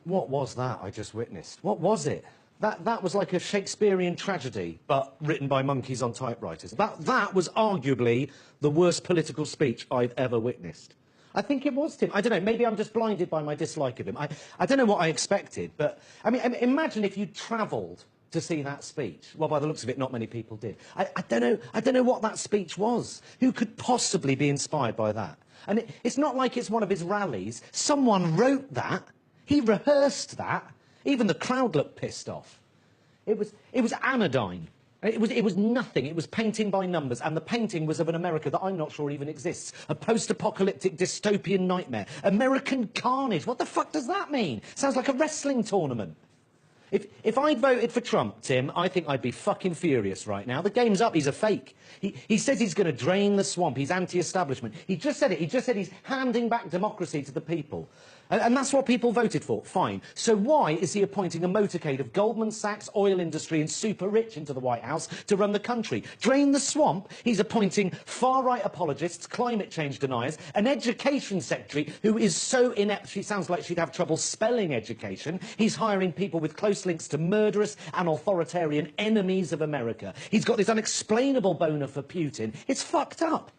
What was that I just witnessed? What was it? That was like a Shakespearean tragedy, but written by monkeys on typewriters. That was arguably the worst political speech I've ever witnessed. I think it was, Tim. I don't know, maybe I'm just blinded by my dislike of him. I don't know what I expected, but, I mean, imagine if you travelled to see that speech. Well, by the looks of it, not many people did. I don't know what that speech was. Who could possibly be inspired by that? And it's not like it's one of his rallies. Someone wrote that. He rehearsed that. Even the crowd looked pissed off. It was anodyne. It was nothing. It was painting by numbers, and the painting was of an America that I'm not sure even exists. A post-apocalyptic dystopian nightmare. American carnage. What the fuck does that mean? Sounds like a wrestling tournament. If I'd voted for Trump, Tim, I think I'd be fucking furious right now. The game's up. He's a fake. He says he's going to drain the swamp. He's anti-establishment. He just said it. He just said he's handing back democracy to the people. And that's what people voted for. Fine. So why is he appointing a motorcade of Goldman Sachs, oil industry and super rich into the White House to run the country? Drain the swamp? He's appointing far-right apologists, climate change deniers, an education secretary who is so inept she sounds like she'd have trouble spelling education. He's hiring people with close links to murderous and authoritarian enemies of America. He's got this unexplainable boner for Putin. It's fucked up.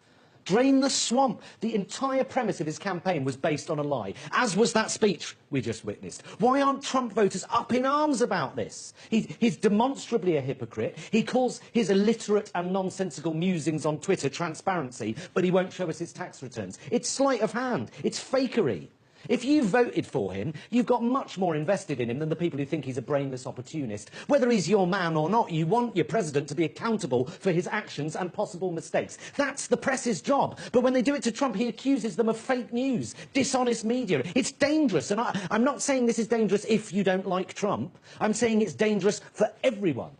Drain the swamp. The entire premise of his campaign was based on a lie, as was that speech we just witnessed. Why aren't Trump voters up in arms about this? He's demonstrably a hypocrite. He calls his illiterate and nonsensical musings on Twitter transparency, but he won't show us his tax returns. It's sleight of hand. It's fakery. If you voted for him, you've got much more invested in him than the people who think he's a brainless opportunist. Whether he's your man or not, you want your president to be accountable for his actions and possible mistakes. That's the press's job. But when they do it to Trump, he accuses them of fake news, dishonest media. It's dangerous. And I'm not saying this is dangerous if you don't like Trump. I'm saying it's dangerous for everyone.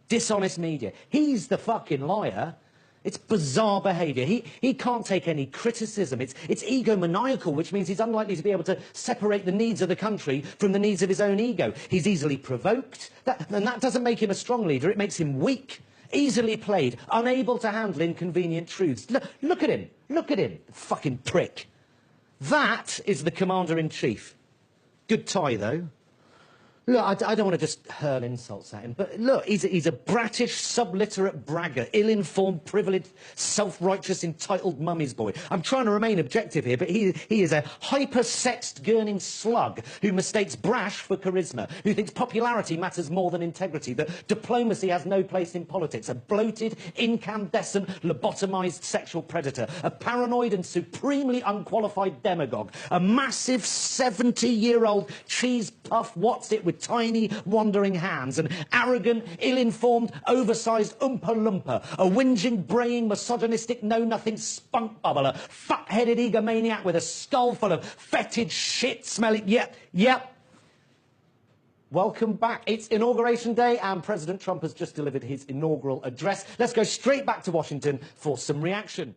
Dishonest media. He's the fucking liar. It's bizarre behaviour. He can't take any criticism. It's egomaniacal, which means he's unlikely to be able to separate the needs of the country from the needs of his own ego. He's easily provoked, and that doesn't make him a strong leader. It makes him weak, easily played, unable to handle inconvenient truths. Look at him. Look at him, fucking prick. That is the Commander-in-Chief. Good tie, though. Look, I don't want to just hurl insults at him, but look, he's a bratish, subliterate bragger, ill-informed, privileged, self-righteous, entitled mummy's boy. I'm trying to remain objective here, but he is a hyper-sexed, gurning slug who mistakes brash for charisma, who thinks popularity matters more than integrity, that diplomacy has no place in politics, a bloated, incandescent, lobotomized sexual predator, a paranoid and supremely unqualified demagogue, a massive 70-year-old cheese puff what's-it with tiny, wandering hands, an arrogant, ill-informed, oversized Oompa Loompa, a whinging, braying, misogynistic, know-nothing spunk bubble, a fat-headed egomaniac with a skull full of fetid, shit-smelling... Yep. Welcome back. It's Inauguration Day, and President Trump has just delivered his inaugural address. Let's go straight back to Washington for some reaction.